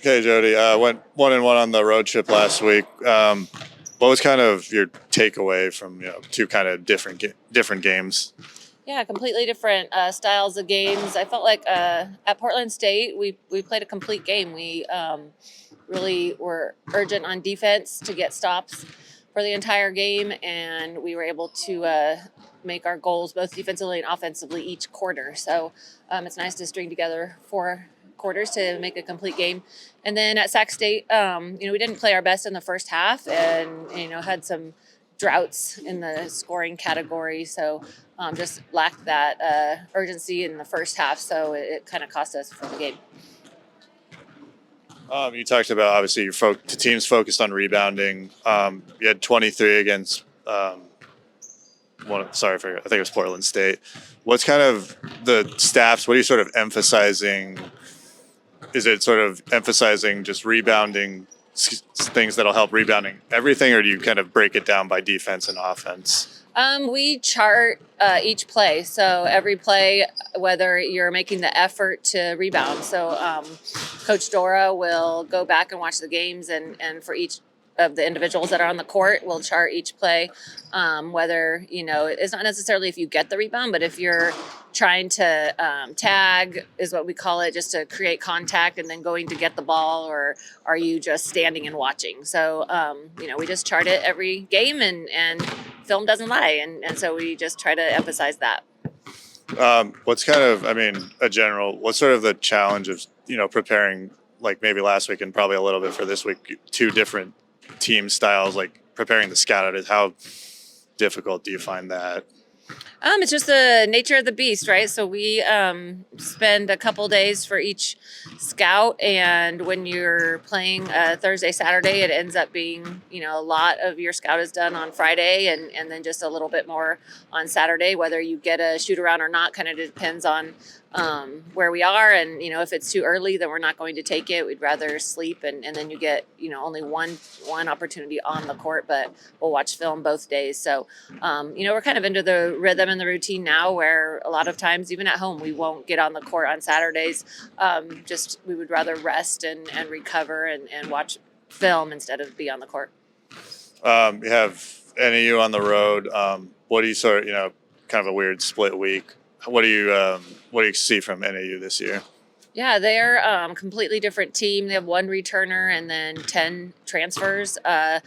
Hey, Jody. Went 1-1 on the road trip last week. What was kind of your takeaway from two kind of different games? Yeah, completely different styles of games. I felt like at Portland State, we played a complete game. We really were urgent on defense to get stops for the entire game, and we were able to make our goals both defensively and offensively each quarter. So it's nice to string together 4 quarters to make a complete game. And then at Sac State, we didn't play our best in the first half, and had some droughts in the scoring category. So just lacked that urgency in the first half. So it kind of cost us for the game. You talked about obviously the team's focused on rebounding. You had 23 against I think it was Portland State. What's kind of the staffs? What are you sort of emphasizing? Is it sort of emphasizing just rebounding things that'll help rebounding everything, or do you kind of break it down by defense and offense? We chart each play. So every play, whether you're making the effort to rebound. So Coach Dora will go back and watch the games, and for each of the individuals that are on the court, we'll chart each play. Whether, it's not necessarily if you get the rebound, but if you're trying to tag, is what we call it, just to create contact and then going to get the ball, or are you just standing and watching? So, we just chart it every game, and film doesn't lie. And so we just try to emphasize that. What's kind of, what's sort of the challenge of, preparing, like maybe last week and probably a little bit for this week, two different team styles, like preparing the scout out? How difficult do you find that? It's just the nature of the beast, right? So we spend a couple days for each scout, and when you're playing Thursday, Saturday, it ends up being, a lot of your scout is done on Friday, and then just a little bit more on Saturday. Whether you get a shoot around or not kind of depends on where we are, and if it's too early, then we're not going to take it. We'd rather sleep, and then you get only one opportunity on the court, but we'll watch film both days. So we're kind of into the rhythm and the routine now, where a lot of times, even at home, we won't get on the court on Saturdays. Just we would rather rest and recover and watch film instead of be on the court. You have NAU on the road. What do you sort of, kind of a weird split week? What do you see from NAU this year? Yeah, they're a completely different team. They have one returner and then 10 transfers that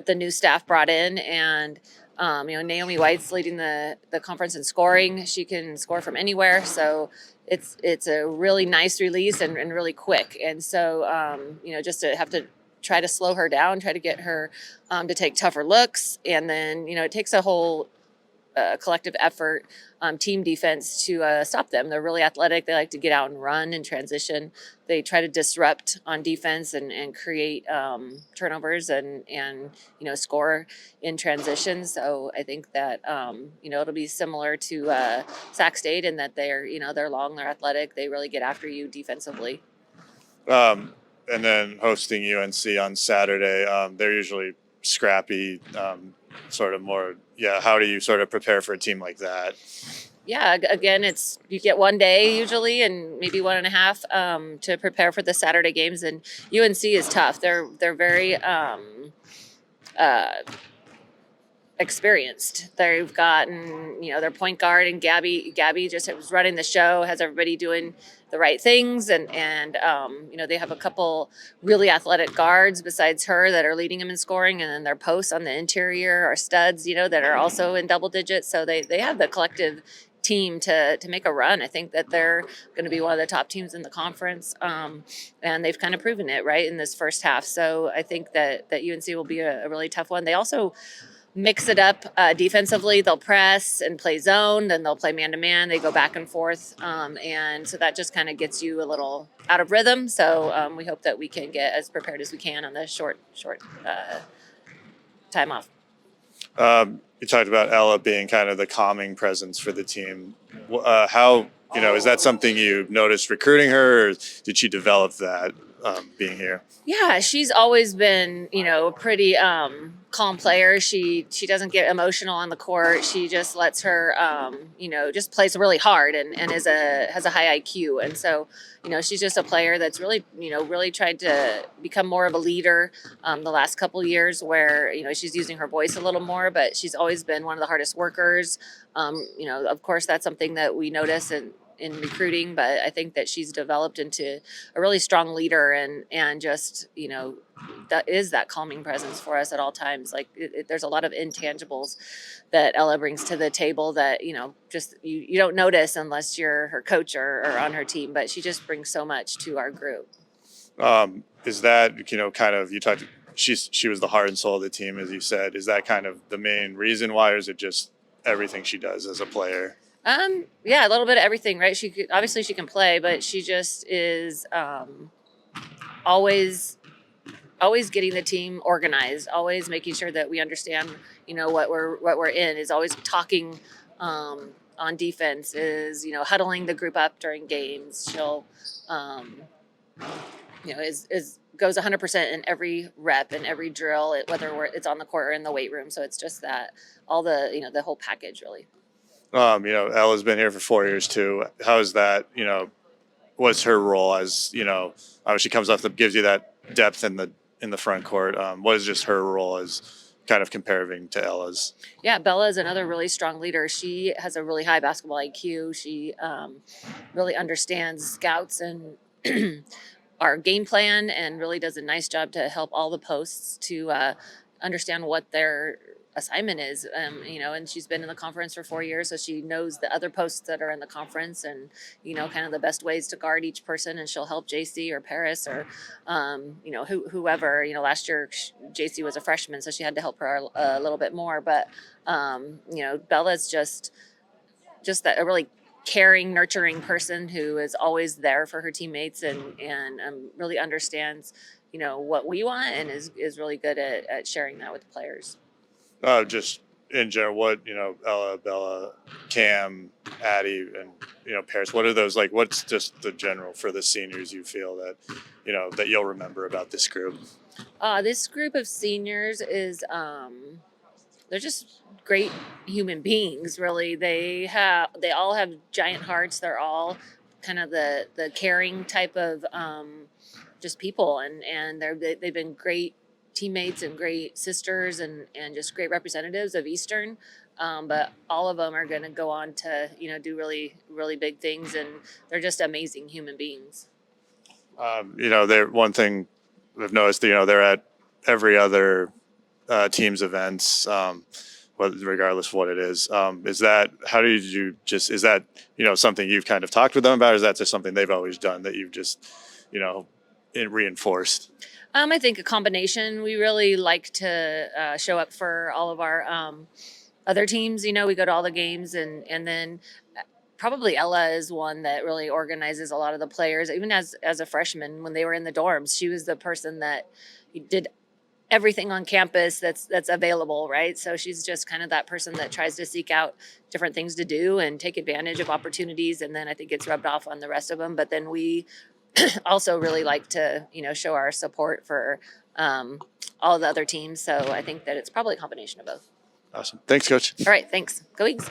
the new staff brought in. And, Naomi White's leading the conference in scoring. She can score from anywhere. So it's a really nice release and really quick. And so, just to have to try to slow her down, try to get her to take tougher looks. And then, it takes a whole collective effort, team defense to stop them. They're really athletic. They like to get out and run and transition. They try to disrupt on defense and create turnovers and score in transition. So I think that it'll be similar to Sac State in that they're long, they're athletic. They really get after you defensively. And then hosting UNC on Saturday, they're usually scrappy, sort of more. Yeah, how do you sort of prepare for a team like that? Yeah, again, you get one day usually, and maybe 1.5 to prepare for the Saturday games. And UNC is tough. They're very experienced. They've gotten their point guard and Gabby just was running the show, has everybody doing the right things, and they have a couple really athletic guards besides her that are leading them in scoring, and then their posts on the interior are studs that are also in double digits. So they have the collective team to make a run. I think that they're going to be one of the top teams in the conference, and they've kind of proven it right in this first half. So I think that UNC will be a really tough one. They also mix it up defensively. They'll press and play zone, then they'll play man-to-man. They go back and forth, and so that just kind of gets you a little out of rhythm. So we hope that we can get as prepared as we can on the short time off. You talked about Ella being kind of the calming presence for the team. How is that something you noticed recruiting her, or did she develop that? being here? Yeah, she's always been, a pretty calm player. She doesn't get emotional on the court. She just lets her, just plays really hard and has a high IQ. And so, she's just a player that's really, really tried to become more of a leader the last couple years, where she's using her voice a little more. But she's always been one of the hardest workers. Of course, that's something that we notice in recruiting, but I think that she's developed into a really strong leader and just, that is that calming presence for us at all times. Like there's a lot of intangibles that Ella brings to the table that, just you don't notice unless you're her coach or on her team, but she just brings so much to our group. Is that, kind of, you talked, she was the heart and soul of the team, as you said. Is that kind of the main reason why, or is it just everything she does as a player? Yeah, a little bit of everything, right? Obviously she can play, but she just is always getting the team organized, always making sure that we understand, what we're in, is always talking on defense, is, huddling the group up during games. She'll is goes 100% in every rep and every drill, whether it's on the court or in the weight room. So it's just that all the the whole package really. Ella's been here for 4 years too. How is that? What's her role as, she comes off gives you that depth in the front court. What is just her role as kind of comparing to Ella's? Yeah, Bella is another really strong leader. She has a really high basketball IQ. She really understands scouts and our game plan, and really does a nice job to help all the posts to understand what their assignment is. And she's been in the conference for 4 years, so she knows the other posts that are in the conference, and kind of the best ways to guard each person. And she'll help JC or Paris or whoever. Last year JC was a freshman, so she had to help her a little bit more. But Bella's just that a really caring, nurturing person who is always there for her teammates and really understands what we want, and is really good at sharing that with the players. Just in general, what, Ella, Bella, Cam, Addie, and, Paris, what are those like? What's just the general for the seniors you feel that, that you'll remember about this group? This group of seniors is, they're just great human beings, really. They all have giant hearts. They're all kind of the caring type of just people, and they've been great teammates and great sisters and just great representatives of Eastern. But all of them are going to go on to do really, really big things, and they're just amazing human beings. They're one thing I've noticed. They're at every other team's events, regardless of what it is. Is that is that something you've kind of talked with them about, or is that just something they've always done that you've just reinforced? I think a combination. We really like to show up for all of our other teams. We go to all the games, and then probably Ella is one that really organizes a lot of the players. Even as a freshman, when they were in the dorms, she was the person that did everything on campus that's available, right? So she's just kind of that person that tries to seek out different things to do and take advantage of opportunities, and then I think it's rubbed off on the rest of them. But then we also really like to show our support for all of the other teams. So I think that it's probably a combination of both. Awesome. Thanks, Coach. All right, thanks. Go Eagles.